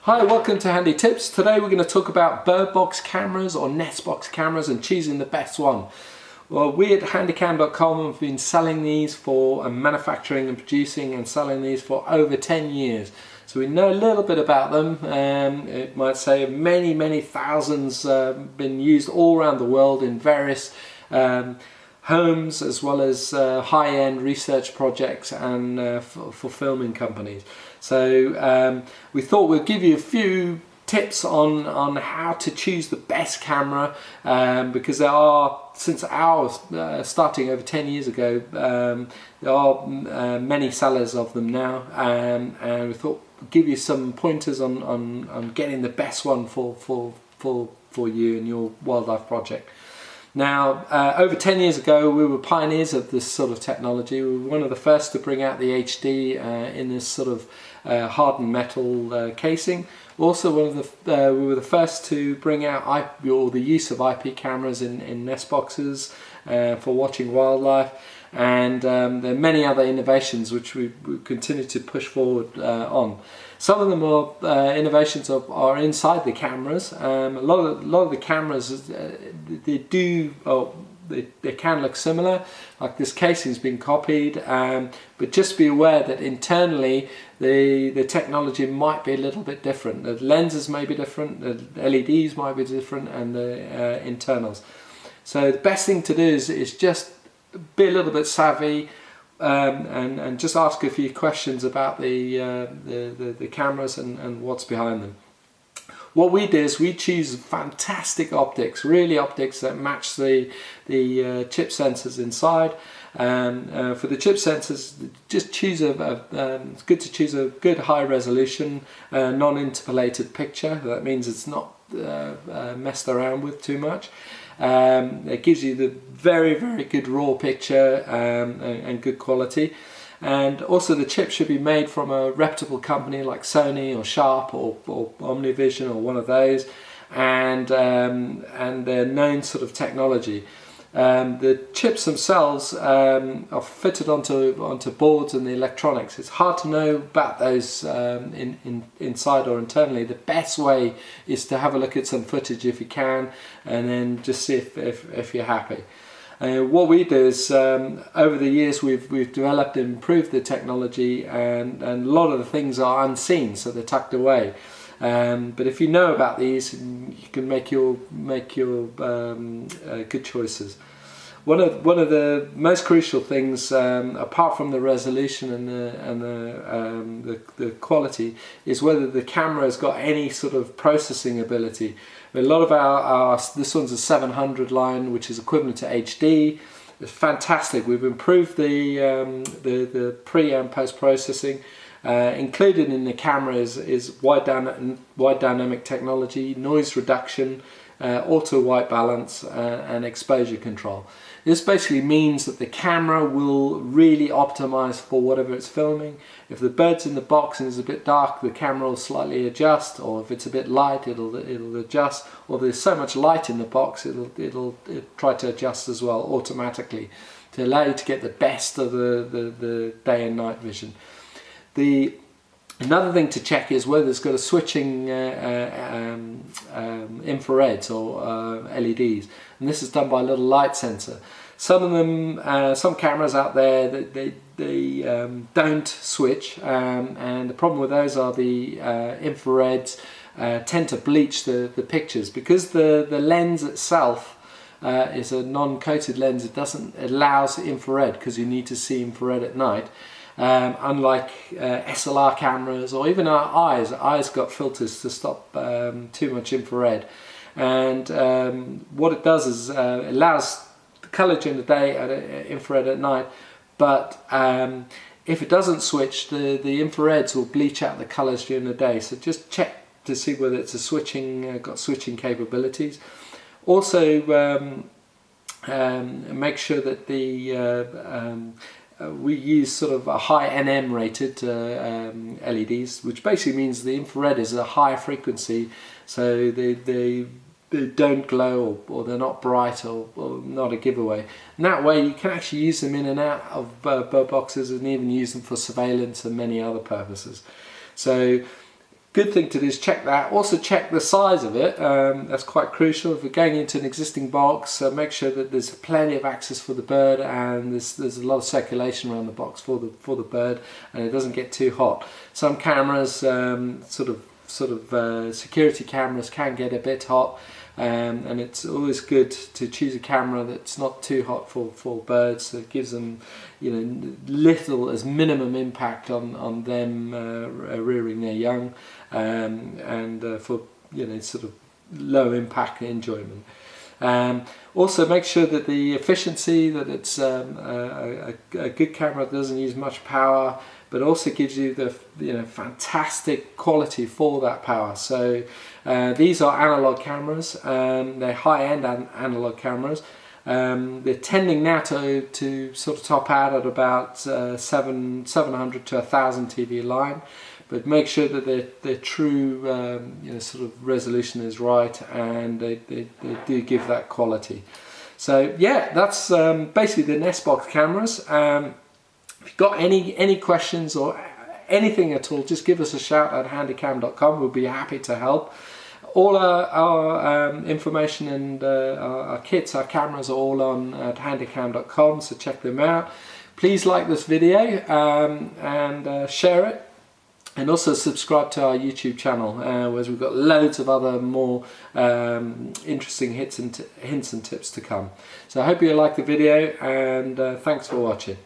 Hi, welcome to Handy Tips. Today we're going to talk about bird box cameras or nest box cameras and choosing the best one. Well, we at handycam.com have been selling these for manufacturing and producing and selling these for over 10 years. So we know a little bit about them. It might say many thousands been used all around the world in various homes as well as high-end research projects and for filming companies. So we thought we'd give you a few tips on how to choose the best camera, because there are, since ours starting over 10 years ago, there are many sellers of them now, and we thought we'd give you some pointers on getting the best one for you and your wildlife project. Now, over 10 years ago, we were pioneers of this sort of technology. We were one of the first to bring out the HD in this sort of hardened metal casing. Also, we were the first to bring out the use of IP cameras in nest boxes for watching wildlife. And there are many other innovations which we continue to push forward on. Some of them are innovations are inside the cameras. A lot of the cameras they can look similar, like this casing's been copied, but just be aware that internally the technology might be a little bit different. The lenses may be different, the LEDs might be different, and the internals. So the best thing to do is just be a little bit savvy and just ask a few questions about the cameras and what's behind them. What we do is we choose fantastic optics, really optics that match the chip sensors inside. And for the chip sensors, just choose it's good to choose a good high resolution, non-interpolated picture. That means it's not messed around with too much. It gives you the very good raw picture and good quality. And also the chip should be made from a reputable company like Sony or Sharp or Omnivision or one of those, and their known sort of technology. The chips themselves are fitted onto boards and the electronics. It's hard to know about those inside or internally. The best way is to have a look at some footage if you can, and then just see if you're happy. What we do is, over the years we've developed and improved the technology, and a lot of the things are unseen, so they're tucked away. But if you know about these, you can make your good choices. One of the most crucial things, apart from the resolution and the quality, is whether the camera has got any sort of processing ability. A lot of this one's a 700 line, which is equivalent to HD. It's fantastic. We've improved the pre and post processing. Included in the camera is wide dynamic technology, noise reduction, auto white balance, and exposure control. This basically means that the camera will really optimize for whatever it's filming. If the bird's in the box and it's a bit dark, the camera will slightly adjust, or if it's a bit light, it'll adjust, or if there's so much light in the box, it'll try to adjust as well automatically to allow you to get the best of the day and night vision. Another thing to check is whether it's got a switching infrareds or LEDs, and this is done by a little light sensor. Some of them, some cameras out there, they don't switch, and the problem with those are the infrareds tend to bleach the pictures, because the lens itself is a non-coated lens. It allows infrared, because you need to see infrared at night. Unlike SLR cameras or even our eyes got filters to stop too much infrared, and what it does is it allows the colour during the day and infrared at night, but if it doesn't switch, the infrareds will bleach out the colours during the day. So just check to see whether it's a got switching capabilities. Also make sure that we use sort of a high NM rated LEDs, which basically means the infrared is a higher frequency, so they don't glow, or they're not bright, or not a giveaway. And that way you can actually use them in and out of bird boxes, and even use them for surveillance and many other purposes. So good thing to do is check that. Also check the size of it. That's quite crucial. If you're going into an existing box, make sure that there's plenty of access for the bird, and there's a lot of circulation around the box for the bird, and it doesn't get too hot. Some cameras, sort of security cameras, can get a bit hot. And it's always good to choose a camera that's not too hot for birds, so it gives them, you know, little as minimum impact on them rearing their young, and for, you know, sort of low impact enjoyment. Also make sure that the efficiency, that it's a good camera that doesn't use much power, but also gives you the, you know, fantastic quality for that power. So these are analog cameras, they're high-end analog cameras. They're tending now to sort of top out at about 700 to 1000 TV line, but make sure that their true you know, sort of resolution is right, and they do give that quality. So yeah, that's basically the Nest Box cameras. If you've got any questions or anything at all, just give us a shout at handycam.com. We'll be happy to help. All our information and our kits, our cameras are all on at handycam.com, so check them out. Please like this video and share it, and also subscribe to our YouTube channel, where we've got loads of other more interesting hints and tips to come. So I hope you like the video, and thanks for watching.